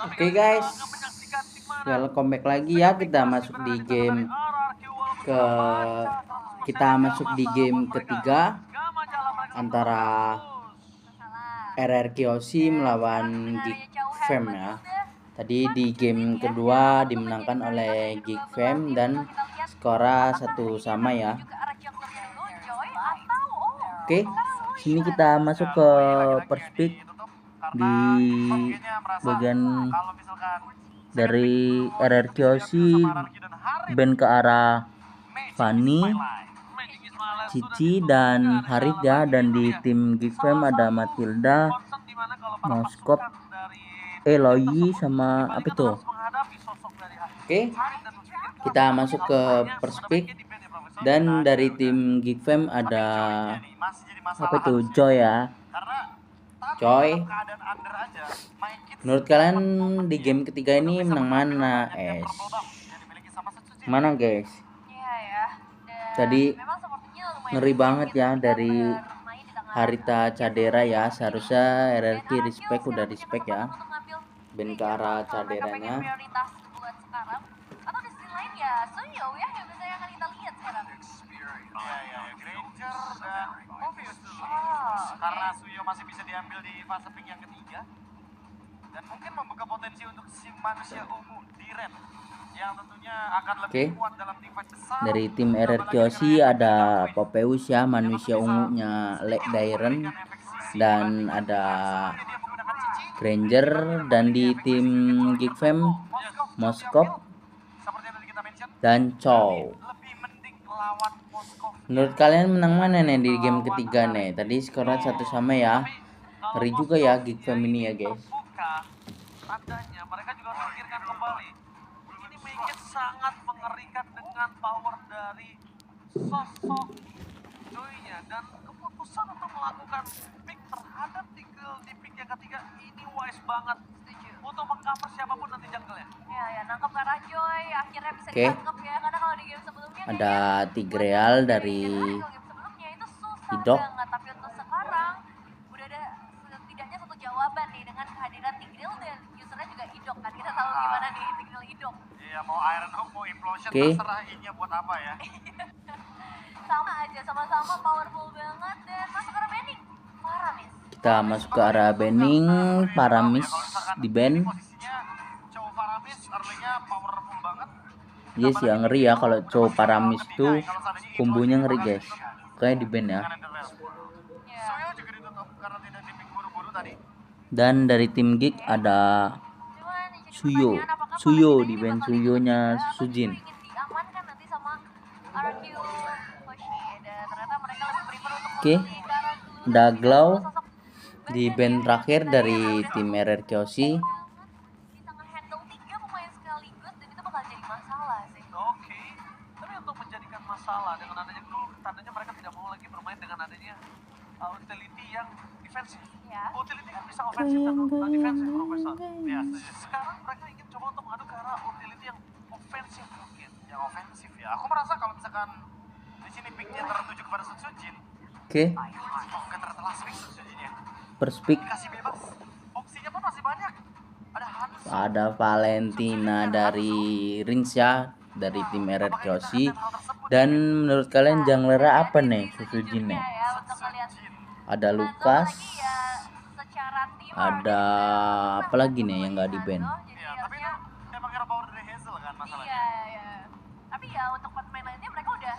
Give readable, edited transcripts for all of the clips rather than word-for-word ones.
Oke guys, welcome back lagi ya. Kita masuk di game ke ketiga antara RR Kiyoshi melawan Geek Fam ya. Tadi di game kedua dimenangkan oleh Geek Fam dan skora 1-1 ya. Oke, sini kita masuk ke perspek di bagian dari RR Kiyoshi band ke arah Fanny, Cici dan Harit ya, dan di tim Geek Fam ada Matilda, Moskop, Eloyi sama apa itu? Oke, kita masuk ke perspek dan dari tim Geek Fam ada apa itu? Joy ya. Joy. Menurut kalian di game ketiga ini menang mana, Mana guys? Tadi ngeri banget ya dari Harita Cadera ya. Seharusnya RRQ respect, udah respect ya. Bentara Caderanya. Karena Suyo masih bisa diambil di fase pick yang ketiga dan mungkin membuka potensi untuk si manusia ungu Diren yang tentunya akan lebih kuat dalam tim fight besar. Dari tim RR Kiyoshi ada Popeus ya, manusia ungunya Lek Dairen, dan ada Granger, dan di tim Geek Fam Moskop dan Chow. Menurut kalian menang mana nih di game ketiga nih? Tadi skornya 1-1 ya. Ngeri juga ya Geek Fam ini ya guys. Tandanya mereka juga harus pikirkan kembali. Ini make sangat mengerikan dengan power dari sosok Joy-nya dan keputusan untuk melakukan pick terhadap Tigreal di pick yang ketiga ini wise banget. Untuk mengcover siapapun nanti jungle-nya. Ya, nangkep ke arah Joy, akhirnya bisa ditangkap ya. Karena kalau di game sebelumnya ada Tigreal dari Hidok. Tapi untuk sekarang udah ada setidaknya satu jawaban nih dengan kehadiran Tigreal dan usernya juga Hidok kan. Kita tahu gimana nih Tigreal Hidok. Iya, mau Iron Hook, mau Implosion, terserah ini buat apa ya. Sama aja, sama-sama powerful banget dan masuk ke arah banning. Paramis. Kita masuk ke arah banning, Paramis di ban. Yes ya, ngeri ya kalau cowok Paramis tuh kumbunya ngeri guys. Kayak di ban ya. Dan dari tim Geek ada Suyo di band, Suyonya Sujin. Oke, ada Glow di band terakhir dari tim RR Kiyoshi. Masalah dengan adanya Glow, tandanya mereka tidak mau lagi bermain dengan adanya utility yang defensif. Utility kan bisa ofensif dan defensif, Profesor. Ya, sekarang mereka ingin coba untuk mengadu ke arah utility yang ofensif mungkin. Yang ofensif ya. Aku merasa kalau misalkan di sini picknya tertuju kepada Sujin. Oke. Tertelah swing Sujinnya. Perspik. Kasih bebas. Opsinya pun masih banyak. Ada Valentina dari Rings ya, dari tim RR Kiyoshi. Dan menurut kalian jungler apa nih Sujin nih? Ada Lukas, ada apa lagi nih yang nggak di ban? Tapi emang era power dari Hazel kan masalahnya. Iya. Tapi ya untuk pemain lainnya mereka udah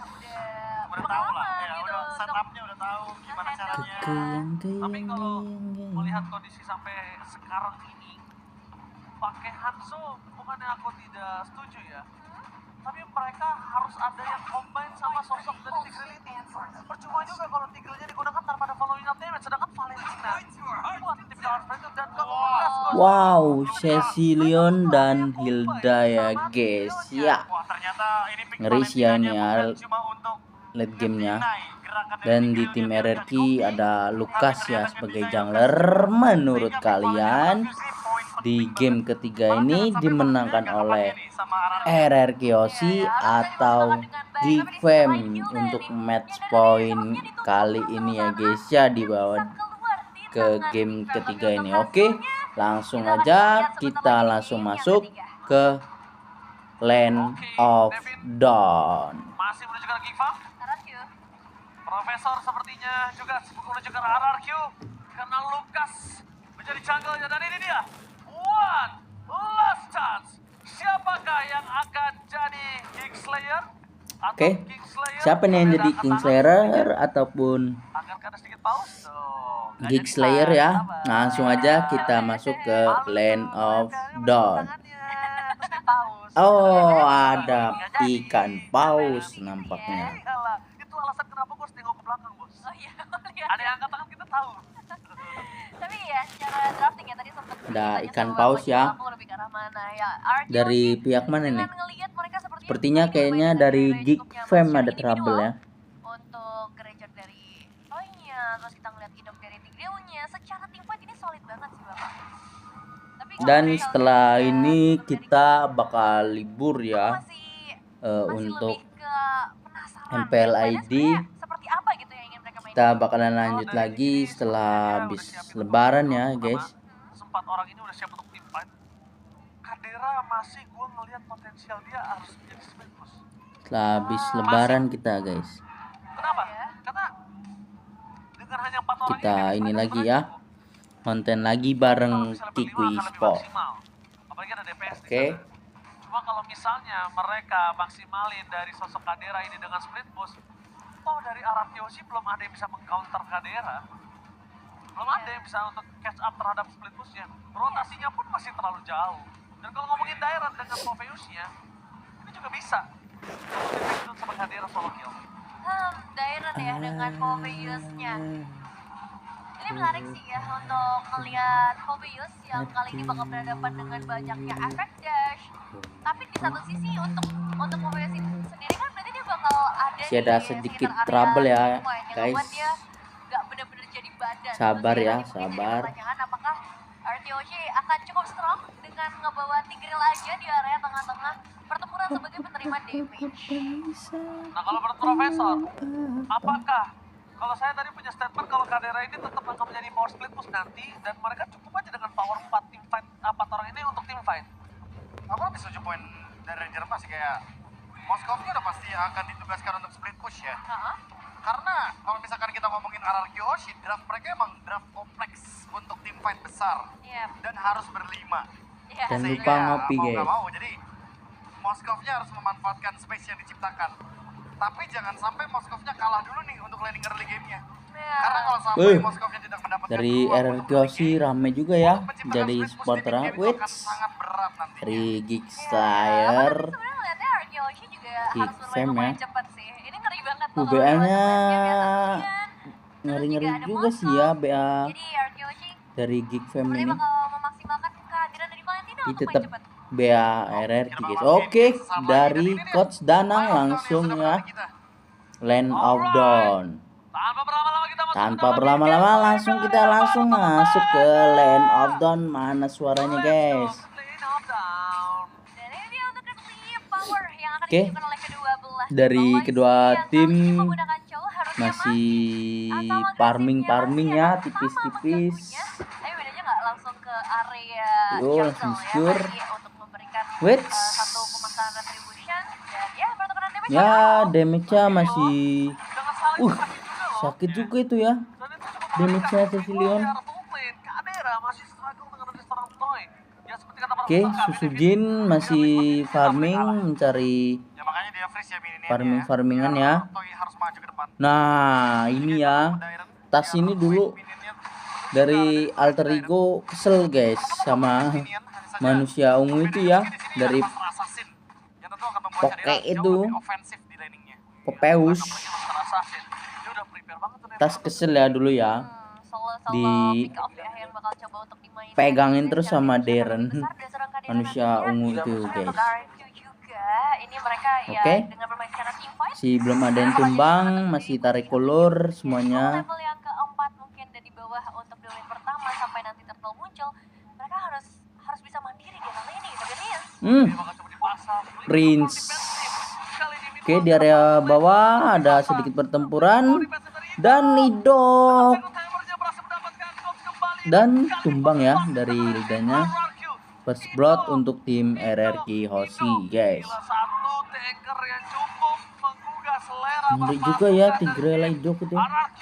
tahu lah, ya udah setupnya udah tahu gimana caranya. Tapi kalau melihat kondisi sampai sekarang ini, pakai Hanzo bukannya aku tidak setuju ya. Tapi mereka harus ada yang combine sama sosok dari Tigreal ini. Percuma juga kalau Tigrealnya digunakan tanpa ada following up damage, sedangkan Valentina buat tim Dark Friend dan wow, Cecilion dan Hilda ya guys. Ya, ngeri sih ya ini ya late gamenya. Dan di tim RRQ ada Lukas ya sebagai jungler. Menurut kalian di game ketiga ini dimenangkan oleh RR Kiyoshi atau Geek Fam untuk match point kali ini ya guys ya, di bawah ke game ketiga ini. Oke, langsung aja kita langsung masuk ke Land of Dawn. Masih menuju ke Giva. Profesor sepertinya juga sibuk menuju ke RRQ karena Lukas menjadi jungle-nya, dan ini dia one last chance. Siapakah yang akan jadi Kingslayer? Oke, siapa nih yang jadi Kingslayer ataupun Kingslayer ya? Langsung aja kita masuk ke Land of Dawn. Oh, ada ikan paus nampaknya. Itu alasan kenapa gue harus tengok ke belakang, bos. Oh iya, Ada yang angkat tangan, kita tahu. tapi ya secara drafting ya tadi sempat Ada ikan paus ya. lebih ke arah mana ya. RRQ Dari sih, pihak mana nih? dengan ngelihat mereka Sepertinya kayaknya dari Geek Fam ada trouble ya. untuk Greater dari Toy-nya, terus kita ngeliat Idok dari Tigreal-nya, secara team fight ini solid banget sih Bapak. Tapi Dan kalau setelah misalnya ini Idok dari kita bakal libur ya masih untuk lebih ke penasaran MPL daripada ID. sebenarnya seperti apa gitu yang ingin mereka mainkan. Kita bakalan lanjut lagi setelah habis lebaran ya guys. Sempat orang ini udah siap untuk team fight. Kadera masih gue ngelihat potensial dia harus menjadi split push. Setelah habis lebaran kita guys. Kenapa? Karena dengan hanya 4 orang Kita ini lagi ya. Konten lagi bareng Kikui Sport. Apalagi ada DPS. Oke. Cuma kalau misalnya mereka maksimalin dari sosok Kadera ini dengan split push, toh dari arah Kyoshi belum ada yang bisa mengcounter Kadera. Belum ada yang bisa untuk catch up terhadap split pushnya. Rotasinya pun masih terlalu jauh. Dan kalau ngomongin Dairan dengan Proveusnya, ini juga bisa. Untuk sama Kadera solo kill. Dairon ya dengan Proveus-nya. Ini menarik sih ya untuk melihat Proveus yang kali ini bakal berhadapan dengan banyaknya efek dash. Tapi di satu sisi untuk Proveus ini sendiri kan berarti dia bakal ada Masih ada di sedikit sekitar area trouble ya, semua yang guys. ngebuat dia nggak bener-bener jadi badan. Sabar Terus ya, nanti mungkin jadi sabar. pertanyaan apakah RTOC akan cukup strong dengan ngebawa Tigreal aja di area tengah-tengah pertempuran sebagai penerima damage. Nah kalau menurut Profesor, apakah kalau saya tadi punya statement kalau Kadera ini tetap akan menjadi power split push nanti, dan mereka cukup aja dengan power 4 team fight, 4 orang ini untuk team fight. Aku lebih setuju poin dari Ranger masih kayak Moskov ini udah pasti akan ditugaskan untuk split push ya. Karena kalau misalkan kita ngomongin RRQ Hoshi, draft mereka emang draft kompleks untuk tim fight besar Iya. dan harus berlima. Iya. Dan Sehingga lupa ngopi, mau guys. nggak mau, jadi Moskovnya harus memanfaatkan space yang diciptakan. Tapi jangan sampai Moskovnya kalah dulu nih untuk landing early game-nya. Iya. Karena kalau sampai Eh, Moskovnya tidak mendapatkan Dari peluang untuk RRQ early sih game, rame juga ya. untuk menciptakan Jadi split push di supporter mid game itu Wits. akan sangat berat nantinya. Dari Geek Iya, Slayer. tapi sebenarnya ngeliatnya Arkeologi juga Geek harus Fam lumayan ya. cepat sih. Ini ngeri banget loh. BA-nya Terus ngeri-ngeri ada juga sih ya BA Jadi Arkeologi dari Geek Fam sebenarnya ini. bakal memaksimalkan kehadiran dari Valentino Ini untuk tetap main cepat. BA RRQ guys. Oke, dari Coach Danang langsung ya. Land of Dawn. Tanpa berlama-lama langsung kita langsung masuk ke Land of Dawn. Mana suaranya guys? Dan ini dia untuk Kelsey Power yang akan Oke. ditunjukkan oleh kedua belah. Dari Bahwa kedua si yang tim kali ini menggunakan Chow harusnya masih atau farming agresifnya ya, masih tipis-tipis. sama mengganggunya, tapi bedanya nggak langsung ke area Yo, jungle langsung ya secure. tadi untuk memberikan Wits. satu pemasangan retribution dan ya pertukaran damage Ya, damage-nya masih Uh, sakit juga itu ya. Damage-nya Cecilion. Oke, Susujin masih farming mencari Ya makanya dia freeze ya mininya. farmingan ya. Toy harus maju ke depan. Nah, ini ya. Tas ini dulu dari alter ego kesel guys sama manusia ungu itu ya, dari Poke itu. Popeus. Tas kesel ya dulu ya. Di pegangin terus sama Darren, manusia ungu itu guys. ini mereka ya Oke. dengan bermain secara team fight Si belum ada yang tumbang, masih tarik kolor semuanya. level yang keempat mungkin dan di bawah untuk di lane pertama sampai nanti turtle muncul mereka harus bisa mandiri di area ini gitu kan ya. Prince. Oke, di area bawah ada sedikit pertempuran dan Nidok dan tumbang ya dari Hildanya. First blood untuk tim RRQ Hoshi guys. Satu tanker yang cukup menggugah selera Ngeri juga ya Tigre Laidok itu. RRQ.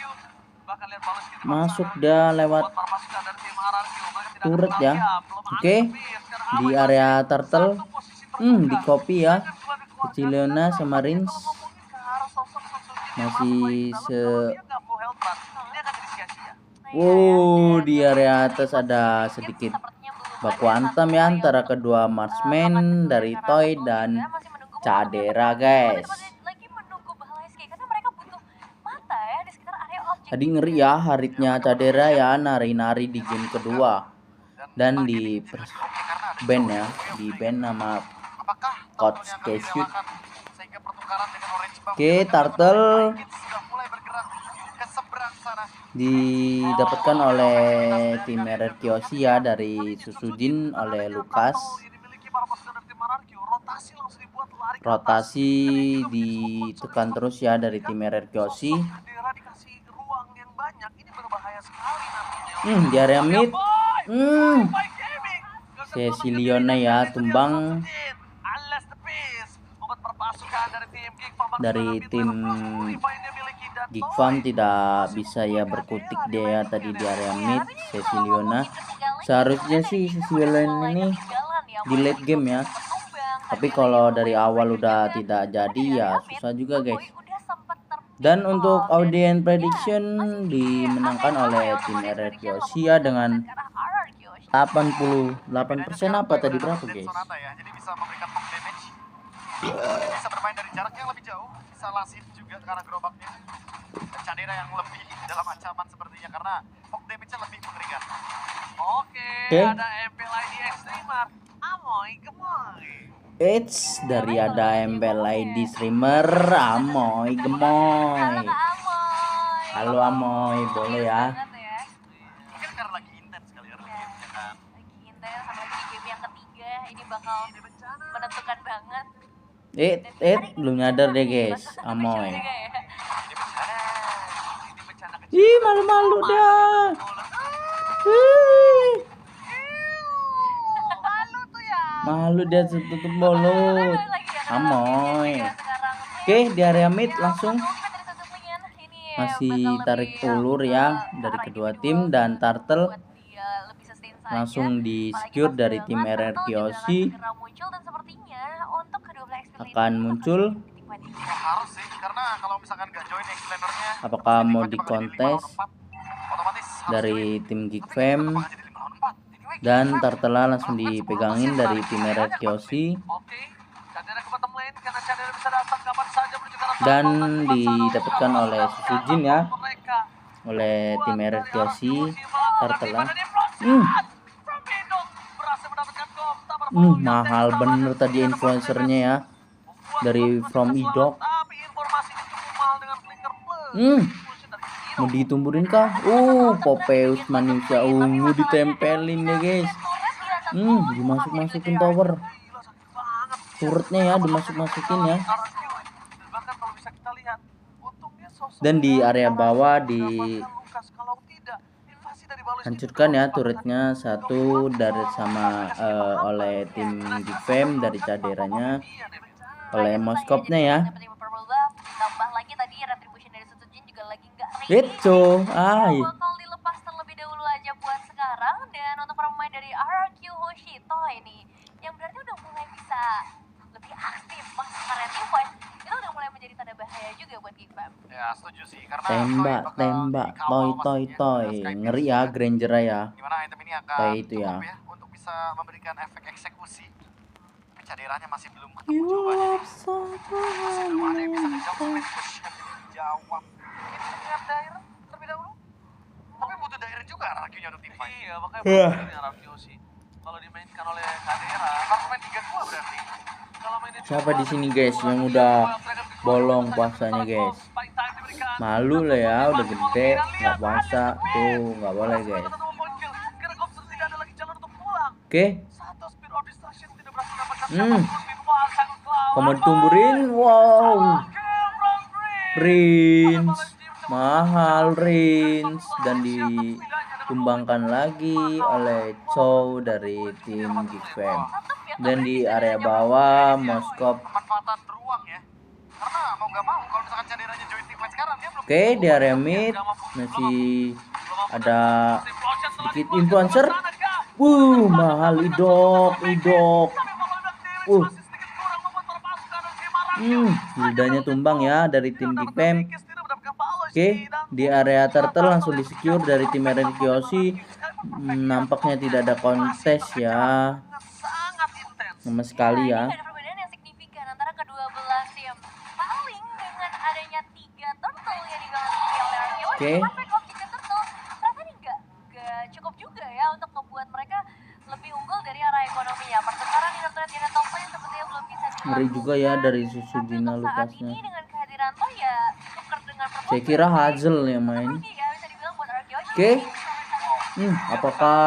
Bahkan lihat balas kiri Masuk dia lewat buat para pasukan dari tim RRQ. Mereka tidak turret akan ya. lagi, belum Oke. habis. Sekarang Di Amoy area masih turtle. satu posisi terbuka. Di copy ya. Dengan dua kekuatan. Keciliona sama Rins Kalau ngomongin ke arah sosok Sosujin yang masih masuk lagi ke dalam, se kalau dia nggak full health bar, ini akan jadi sia-sia. Wow, di area atas ada sedikit baku hantam ya antara kedua marksman dari Toy dan Cadera guys. lagi menunggu balas karena mereka butuh mata ya di sekitar area objek. Tadi ngeri ya haritnya Cadera ya nari-nari di game kedua dan di ban ya, di ban nama Apakah Coach turtle yang akan Casey. direlakan sehingga pertukaran dengan orange buff Oke, turtle sudah mulai bergerak ke seberang sana. didapatkan oleh tim RRQ Hoshi ya dari Susujin oleh Lukas. Rotasi ditekan terus ya dari tim RRQ Hoshi. Di area mid. Ceciliona ya tumbang dari tim Geek Farm, tidak bisa ya berkutik dia ya tadi di area mid. Ceciliona seharusnya sih Ceciliona ini di late game ya, tapi kalau dari awal udah tidak jadi ya susah juga guys. Dan untuk audience prediction dimenangkan oleh tim RRQ Hoshi ya dengan 88% apa tadi berapa guys? Sonata ya, jadi bisa memberikan top damage. Bisa bermain dari jarak yang lebih jauh, bisa lasif juga karena gerobaknya. Dan Cadera yang lebih dalam ancaman sepertinya karena pok damage-nya lebih mengerikan. Oke, Oke. ada MPLID Extremer. Amoy, gemoy. Eits, dari ada embel ID streamer Amoy gemoy. Halo Amoy, boleh ya? Mungkin karena lagi intens kali ya, early game-nya kan. Lagi intens sama lagi di game yang ketiga ini bakal menentukan banget. Belum nyadar deh guys, Amoy. Juga ya. Ini bencana. Ini bencana kecil. Ih, malu-malu dah. Ih, Malu tuh ya. malu dia tutup mulut. Amoy. Oke, di area mid langsung masih tarik ulur ya dari kedua tim dan turtle langsung di secure dari tim RRQ Hoshi akan muncul. Harus sih, karena kalau misalkan nggak join explainer-nya, Apakah mau tiba-tiba dikontes jadi 5 lawan 4, otomatis harus dari join. tim Geek Tapi Fam kenapa nggak jadi 5 lawan 4? Anyway, dan turtle langsung dipegangin dari tim RRQ Hoshi Oke, Cadera ke bottom lane karena Cadera bisa datang kapan saja menuju ke arah dan tunnel dan didapatkan oleh Susujin ya, mereka. oleh tim RRQ Hoshi. Turtle lah. Mahal bener tadi influencernya ya dari From Idok. Mau ditumburin kah? Popeus manusia ungu ditempelin ya guys. Dimasuk-masukin tower. Turretnya ya dimasuk-masukin ya. Dan di area bawah hancurkan ya turretnya satu dari sama oleh tim Geek Fam dari Caderanya, oleh Moskopnya ya. Tambah lagi tadi retribution dari Sutujin juga lagi nggak Itu, bakal dilepas terlebih dahulu aja buat sekarang. Dan untuk para pemain dari RRQ Hoshi ini yang berarti udah mulai bisa lebih aktif masuk area team fight, itu udah mulai menjadi tanda bahaya juga buat Geek Fam. Ya setuju sih, karena Tembak, toy. Ngeri ya Granger ya. Gimana item ini akan Kayak itu ya. cukup untuk bisa memberikan efek eksekusi. Tapi Caderanya masih belum ketemu jawabannya. Masih belum ada yang bisa ngejawab split push yang dijawab. Mungkin dengan Dair terlebih dahulu. Tapi butuh Dair juga RRQ-nya untuk tim fight. Iya, makanya butuh RRQ sih. Kalau dimainkan oleh Cadera, harus main 3-2 berarti. Kalau mainnya Siapa di sini guys yang udah bolong puasanya guys? Malu lah ya, udah gede nggak puasa tuh, nggak boleh guys. Oke. Kamu ditumburin, wow. Rins, mahal Rins dan di ditumbangkan lagi oleh Chow dari tim Geek Fam. Dan di area bawah Moskov. Pemanfaatan ruang ya. Karena mau nggak mau kalau misalkan cadiranya join teamfight sekarang dia belum. Oke, di area mid masih ada sedikit influencer. Mahal idok. Hildanya tumbang ya dari tim Geek Fam. Oke, di area turtle langsung di secure dari tim RRQ Kyoshi. Nampaknya tidak ada kontes ya. Sama sekali ya. Ini ada perbedaan yang signifikan antara kedua belah tim. Paling dengan adanya 3 turtle yang dimiliki oleh RRQ. Oke. Perfect object turtle ternyata ini nggak cukup juga ya untuk membuat mereka lebih unggul dari arah ekonominya. Pertukaran internet di top lane sepertinya belum bisa dilakukan. Ngeri juga ya dari Susudina Saat Lukasnya. ini dengan kehadiran Toy ya tuker dengan Saya kira Hazel yang main. ya, bisa dibilang buat RRQ. Oke. Apakah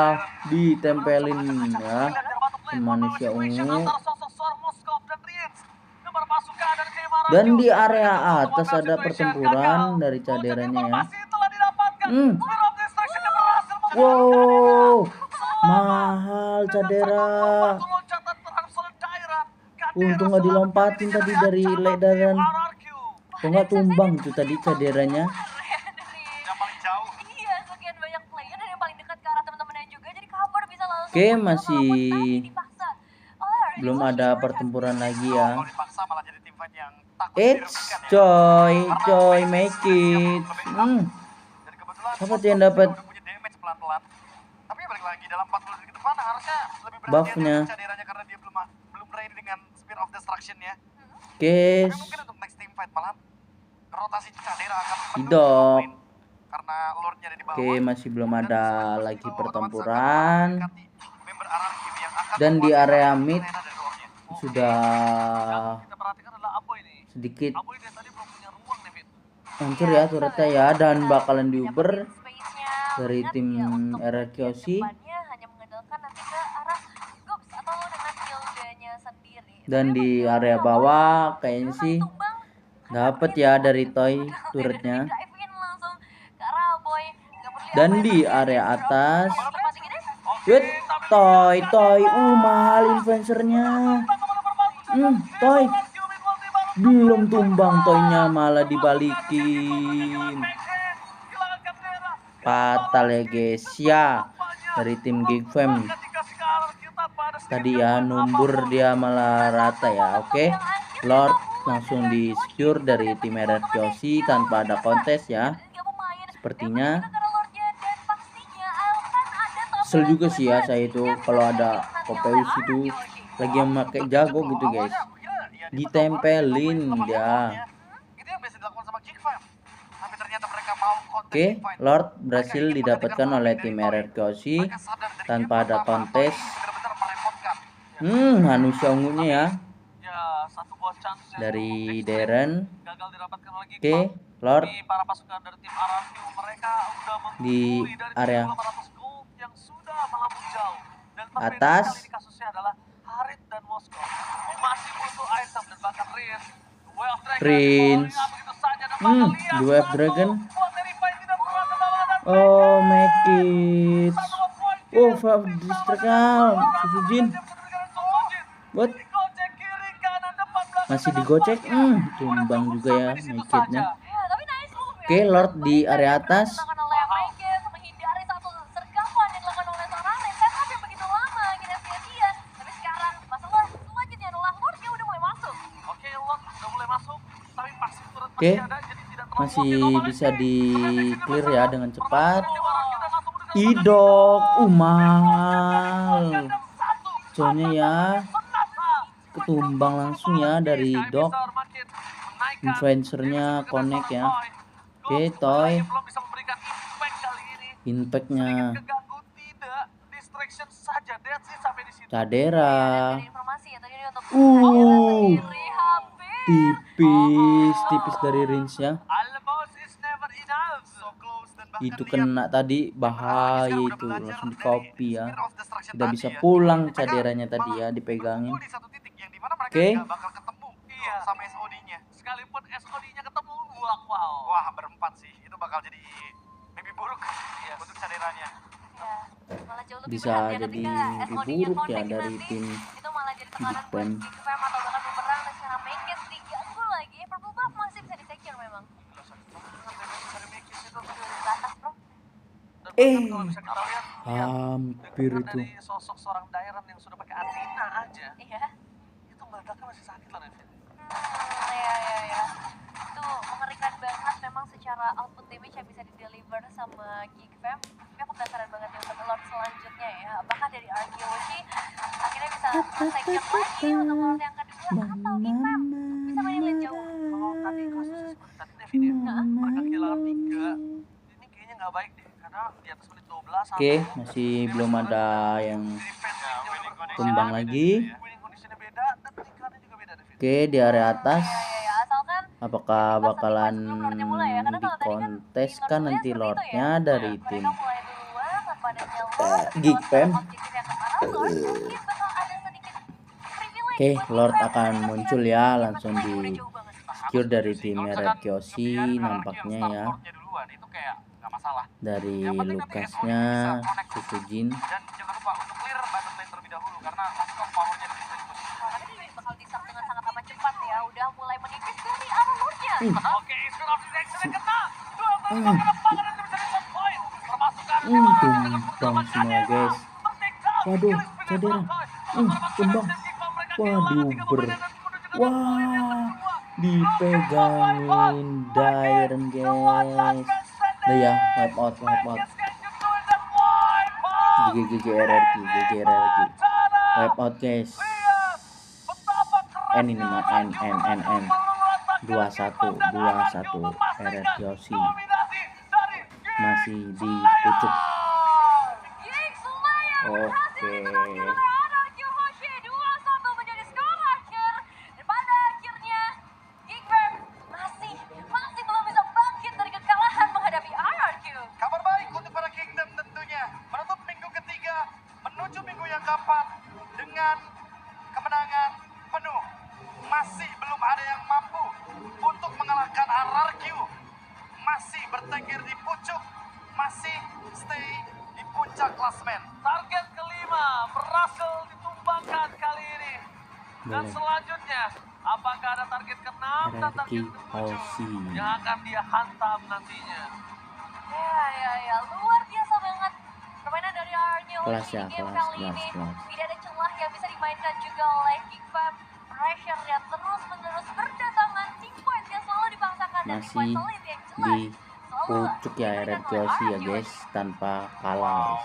ditempelin ya manusia ungu? Dan di area atas ada pertempuran dari caderannya ya. Wow, mahal cadera. Untung nggak dilompatin tadi dari ledaran. Kok nggak tumbang itu tadi caderanya? Yang paling jauh. Iya, sekian banyak player dan yang paling dekat ke arah teman-temannya juga, jadi cover bisa langsung. Oke, masih dipaksa oleh belum ada pertempuran lagi ya. Kalau dipaksa malah jadi teamfight yang takut It's dirugikan ya. coy make it. Dan kebetulan Siapa tuh yang dapat udah punya damage pelan-pelan. Tapi balik lagi dalam 40 menit ke depan harusnya lebih buffnya? berhati-hati caderannya karena dia belum ready dengan Spear of Destruction ya. Oke, Tapi mungkin untuk next teamfight malah rotasi cadera akan Idok. karena lordnya ada di bawah. Oke, masih belum Dan ada seperti lagi itu, otomatis pertempuran. akan mendekati member RRQ yang akan Dan di menguasai area arena mid dari lordnya. sudah Kita perhatikan adalah Aboy nih. sedikit Aboy dia tadi belum punya ruang nih, Fit. hancur ya turretnya ya, dan bakalan diuber Space-nya, dari mengingat tim ya untuk RRQ Kyoshi. depannya hanya mengandalkan nanti ke arah Goops atau dengan Hildanya sendiri. Dan di area bawah kayaknya sih dapat ya dari Toy turretnya. Dive-in langsung ke arah Aboy. Nggak peduli Dan apa di yang area terjadi, atas cepat tinggi deh. wait, Toy mahal influencernya. Toy belum tumbang, Toynya malah dibalikin. Fatal ya guys ya dari tim Geek Fam. Tadi ya numbur dia malah rata ya. Oke, Lord langsung di secure dari tim RRQ Kyoshi tanpa ada kontes ya. Sepertinya kesel juga sih ya saya itu kalau ada Kopeus itu lagi yang pakai jago gitu guys, ditempelin dia. Itu yang biasa dilakukan sama Geek Fam. Tapi ternyata mereka mau kontes Oke, teamfight. Lord berhasil didapatkan oleh tim RRQ Kyoshi Mereka sadar dari tanpa game ada pertama, kontes. Toy ini benar-benar merepotkan. Manusia ungunya ya Ya, satu buah chance yang dari extra Darren. gagal dirapatkan oleh Oke, Geekbang. Lord Tapi para pasukan dari tim RRQ mereka udah di mengungguli dari area 1.800 gold yang sudah melambung jauh. Dan berbeda atas. kali ini kasusnya adalah Harit dan Moskow masih butuh item dan bahkan Prince. Way of Dragon Prince. falling up begitu saja dan bakal lihat The Wave satu Dragon. buat Verify tidak pernah kedalaman. Oh make it. Oh Valve Distractnya Susujin. What? Digocek kiri kanan depan belakang Masih kanan, digocek. semuanya. Tumbang Udah juga cukup ya sampai di situ make it-nya. saja. Ya, tapi nice move ya. Oke, Lord di area atas. Dilakukan oleh Meikis menghindari satu sergapan yang dilakukan oleh seorang Rin. Setup yang begitu lama akhirnya sia-sia. Tapi sekarang masalah selanjutnya adalah Lordnya udah mulai masuk. Oke, Lord udah mulai masuk, tapi pasif turret Oke, masih ada, jadi tidak terlalu masih oke. bisa di clear ya dengan cepat. Idok, Idok, mahal. Soalnya ya ketumbang langsung ya dari Idok. Influencernya connect ya. Oke, Toy. belum bisa memberikan impact kali ini. Impactnya Keganggu tidak, distraction saja. That's it sampai di situ. cadera. Dari informasi ya tadi ini untuk Uh. sendiri hampir. Tipis dari range-nya. Almost is never enough. So close dan bahkan Itu lihat, kena tadi bahaya sekarang udah itu belajar langsung di dari copy ya. Spear of Destruction Tidak tadi bisa ya. pulang Mereka caderannya tadi ya malah dipegangin. berkumpul di satu titik yang dimana mereka Oke. nggak bakal ketemu Iya. sama SOD-nya. Sekalipun SOD-nya ketemu, wow. Wah, berempat sih. Itu bakal jadi mimpi buruk untuk caderannya. Iya, malah jauh lebih bisa berat ya jadi ketika lebih SOD-nya buruk ya connect dari nanti. tim Itu malah jadi tekanan buat Fam. Geek Fam atau bahkan bumerang dan secara Mekis diganggu lagi. Purple Buff masih bisa di-secure memang. Gila, sakit banget damage dari Mikis itu tadi. Ke atas bro. Dan bahkan kalau bisa kita lihat, ya, hampir dengan itu. dari sosok seorang Dairon yang sudah pakai Athena aja, Iya. itu meledaknya masih sakit loh Nevin. Ya. Itu mengerikan banget memang secara output damage yang bisa di-deliver sama Geek Fam. Tapi aku penasaran banget nih untuk Lord selanjutnya ya. Apakah dari Arkeology akhirnya bisa secure lagi untuk Lord yang kedua atau Geek Fam bisa main lane jauh? Kalau tadi kasusnya seperti tadi Nevin ya, mereka kehilangan 3. Ini kayaknya nggak baik deh, karena di atas menit 12 Oke, masih belum ada yang tumbang lagi. winning conditionnya beda dan tingkatannya juga beda Nevin. Oke, di area atas Ya, asalkan apakah bakalan sebelum Lordnya mulai ya, karena kalau tadi kan dikonteskan di nanti Lord sebelum itu Lordnya dari mereka tim mulai duluan tanpa adanya Lord, Geek Fam. objektif yang kemana Lord mungkin bakal ada sedikit privilege Oke, buat Lord Geek Fam akan ketika muncul sudah ya, di langsung game di udah jauh banget. secure dari tim Red Kyoshi nampaknya ya. Duluan, itu kayak nggak masalah. Dari Yang penting nanti Lukasnya, SOD bisa connect. Susujin. Dan jangan lupa untuk clear bottom lane terlebih dahulu karena Moskov powernya di situ. Karena ini bakal disak dengan sangat amat cepat ya, udah mulai menipis dari arah Lordnya. Oke, Spirit of Detection yang kena. 2 kali kena pangan dan bisa di point. Termasuk kan Tumbang semua guys. Waduh, cedera. Tumbang. Waduh, wah, dipegangin Dairon guys. Udah ya, wipe out. GG RRQ. Wipe out guys. N ini mah N. 21 RRQ masih di pucuk. Geeks lumayan berhasil ditangkap oleh Anarchy Hoshi 2-1 menjadi skor akhir. Dan pada akhirnya Geek Fam masih belum bisa bangkit dari kekalahan menghadapi Anarchy. Kabar baik untuk para Kingdom tentunya. Menutup minggu ketiga, menuju minggu yang keempat dengan kemenangan penuh. Masih belum ada yang mampu untuk mengalahkan RRQ. Masih bertengger di pucuk, masih stay di puncak klasmen. Target kelima berhasil ditumbangkan kali ini. Dan Boleh. selanjutnya, apakah ada target ke-6 dan target RRQ ke-7 Hoshi. yang akan dia hantam nantinya? Ya, luar biasa banget permainan dari Arnya Kelas Hoshi ya, di game kelas. kali ini. Tidak ada celah yang bisa dimainkan juga oleh Geek Fam. Pressure yang terus-menerus berdatangan, team point yang selalu dipaksakan dan team point Masih solid yang jelas di selalu pucuk ya diberikan RRQ oleh Hoshi ya Arnya guys, Hoshi. tanpa kalah guys.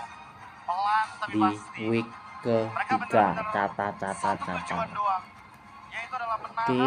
Pelan tapi Di pasti. week Mereka ketiga benar-benar satu catat. tujuan doang, yaitu adalah menang. Oke.